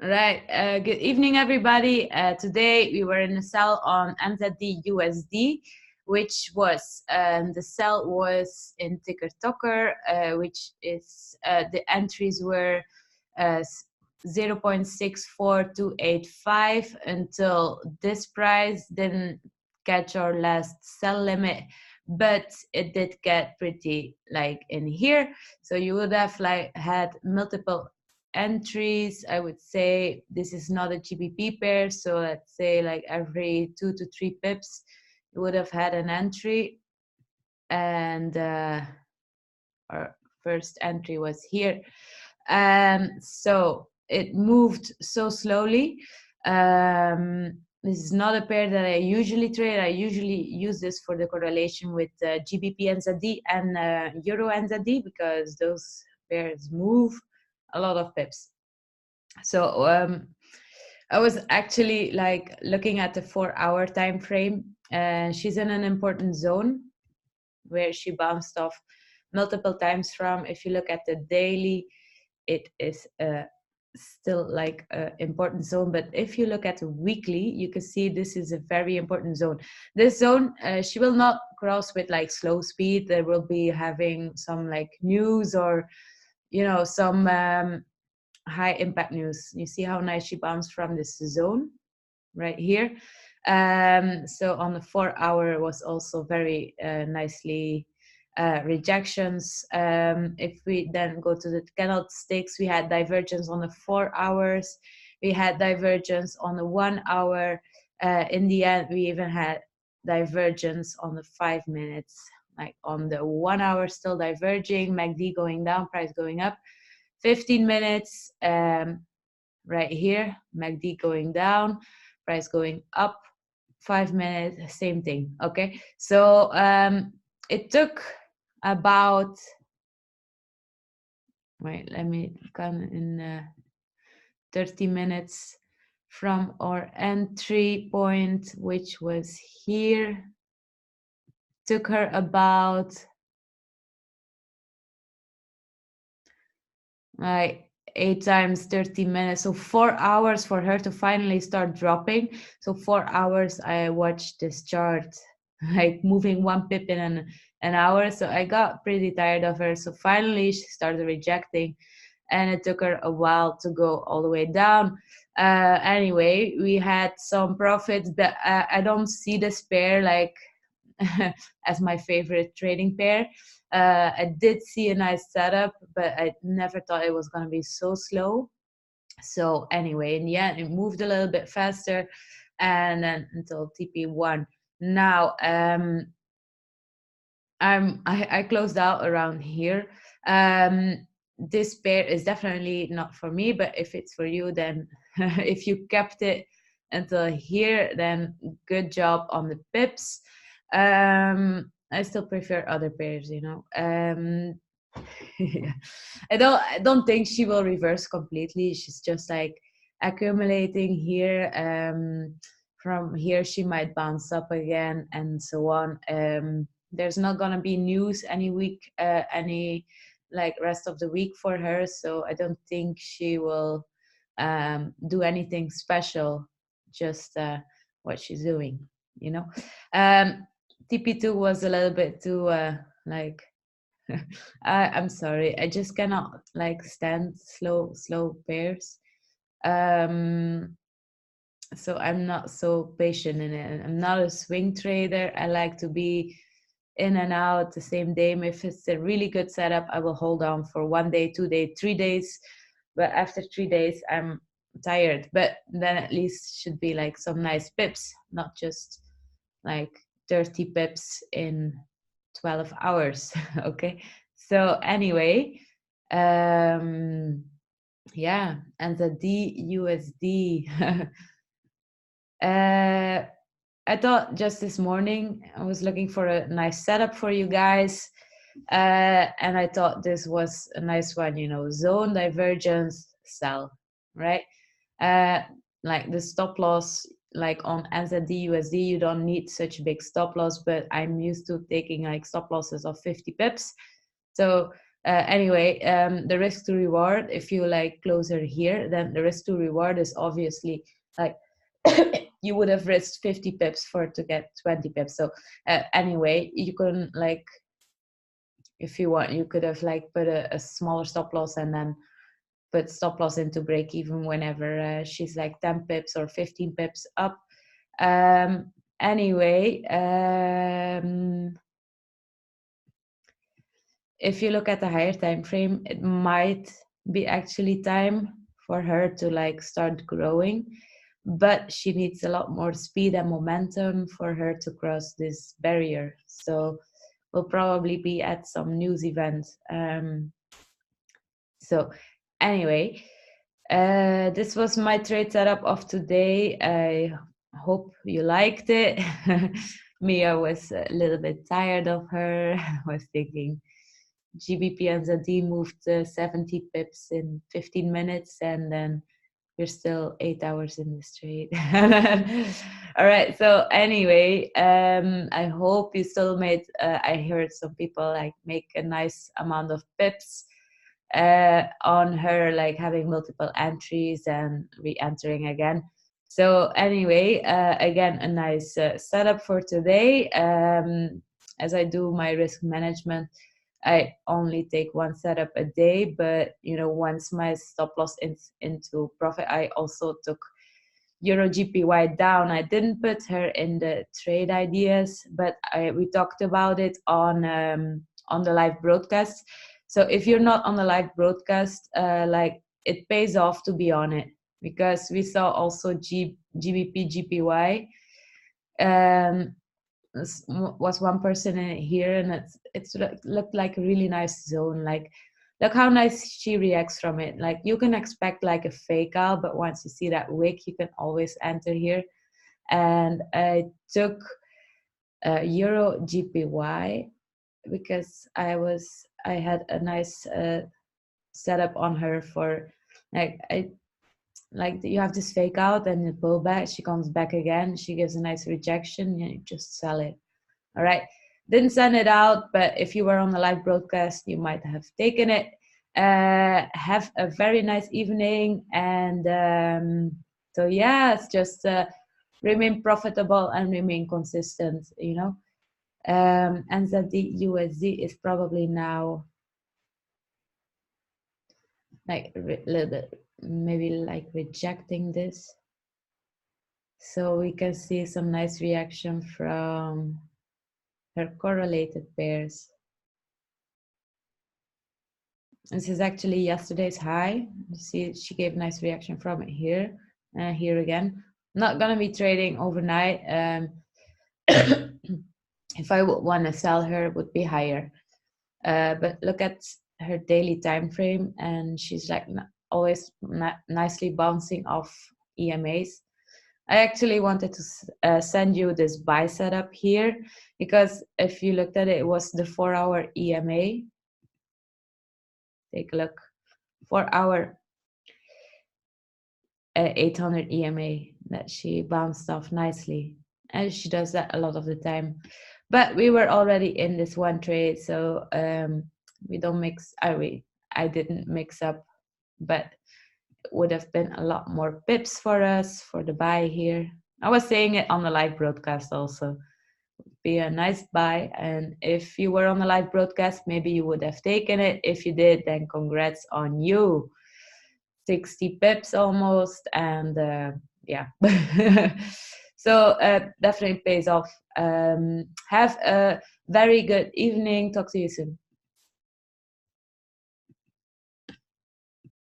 Right. Good evening, everybody. Today we were in a sell on NZDUSD, which was the sell was in ticker tocker, which is the entries were uh, 0.64285 until this price didn't catch our last sell limit, but it did get pretty like in here. So you would have like had multiple entries. I would say this is not a GBP pair, so let's say like every 2 to 3 pips you would have had an entry, and our first entry was here. So it moved so slowly. This is not a pair that I usually trade. I usually use this for the correlation with GBP NZD and Euro NZD, because those pairs move a lot of pips. So I was actually like looking at the 4-hour time frame, and she's in an important zone where she bounced off multiple times from. If you look at the daily, it is still like an important zone, but if you look at the weekly, you can see this is a very important zone. This zone, she will not cross with like slow speed. There will be having some like news or some high impact news. You see how nice she bounced from this zone right here. So on the 4-hour was also very nicely rejections. If we then go to the candlesticks, we had divergence on the 4 hours, we had divergence on the 1 hour. In the end, we even had divergence on the 5 minutes. Like on the 1 hour, still diverging, MACD going down, price going up. 15 minutes, right here, MACD going down, price going up. 5 minutes, same thing. Okay, so it took about, wait, let me come in 30 minutes from our entry point, which was here. Took her about like 8 times 30 minutes, so 4 hours for her to finally start dropping. So 4 hours I watched this chart like moving 1 pip in an hour, so I got pretty tired of her. So finally she started rejecting, and it took her a while to go all the way down. Anyway, we had some profits, but I don't see this pair like as my favorite trading pair. I did see a nice setup, but I never thought it was going to be so slow. So anyway, in the end, it moved a little bit faster, and then until TP1. Now, I closed out around here. This pair is definitely not for me, but if it's for you, then if you kept it until here, then good job on the pips. I still prefer other pairs, yeah. I don't think she will reverse completely. She's just like accumulating here. From here she might bounce up again, and so on. There's not gonna be news any week, any like rest of the week for her, so I don't think she will do anything special, just what she's doing, you know. TP2 was a little bit too like I'm sorry, I just cannot like stand slow pairs. So I'm not so patient in it. I'm not a swing trader. I like to be in and out the same day. If it's a really good setup, I will hold on for 1 day, 2 days, 3 days. But after 3 days, I'm tired. But then at least should be like some nice pips, not just like 30 pips in 12 hours. Okay. So anyway, yeah, and the DUSD. I thought just this morning I was looking for a nice setup for you guys, and I thought this was a nice one. Zone divergence sell, right? Uh, like the stop loss, like on NZDUSD, you don't need such a big stop loss, but I'm used to taking like stop losses of 50 pips. So Anyway, the risk to reward, if you like closer here, then the risk to reward is obviously like you would have risked 50 pips for to get 20 pips. So anyway, you can like, if you want, you could have like put a smaller stop loss and then put stop loss into break even whenever she's like 10 pips or 15 pips up. Anyway, if you look at the higher time frame, it might be actually time for her to like start growing, but she needs a lot more speed and momentum for her to cross this barrier. So we'll probably be at some news event. So anyway, this was my trade setup of today. I hope you liked it. Mia was a little bit tired of her. I was thinking GBP NZD moved 70 pips in 15 minutes, and then we're still 8 hours in this trade. All right. So anyway, I hope you still made. I heard some people like make a nice amount of pips on her, like having multiple entries and re-entering again. So anyway, again, a nice setup for today. As I do my risk management, I only take one setup a day, but you know, once my stop loss into profit, I also took Euro GPY down. I didn't put her in the trade ideas, but we talked about it on the live broadcast. So if you're not on the live broadcast, like it pays off to be on it, because we saw also GBP GPY. Was one person in here, and it's looked like a really nice zone. Like, look how nice she reacts from it. Like, you can expect like a fake out, but once you see that wick, you can always enter here. And I took Euro GPY because I had a nice setup on her for like you have this fake out and you pull back, she comes back again, she gives a nice rejection, you just sell it. All right, didn't send it out, but if you were on the live broadcast, you might have taken it. Have a very nice evening, and so yeah, it's just remain profitable and remain consistent, you know. NZDUSD is probably now like a little bit, maybe like rejecting this. So we can see some nice reaction from her correlated pairs. This is actually yesterday's high. You see, she gave a nice reaction from it here, and here again. Not gonna be trading overnight. If I would want to sell her, it would be higher. But look at her daily time frame, and she's like always nicely bouncing off EMAs. I actually wanted to send you this buy setup here, because if you looked at it, it was the 4-hour EMA. Take a look. 4-hour 800 EMA that she bounced off nicely. And she does that a lot of the time. But we were already in this one trade, so we don't mix. I didn't mix up, but it would have been a lot more pips for us for the buy here. I was saying it on the live broadcast also. Be a nice buy, and if you were on the live broadcast, maybe you would have taken it. If you did, then congrats on you. 60 pips almost, and yeah. So definitely pays off. Have a very good evening. Talk to you soon.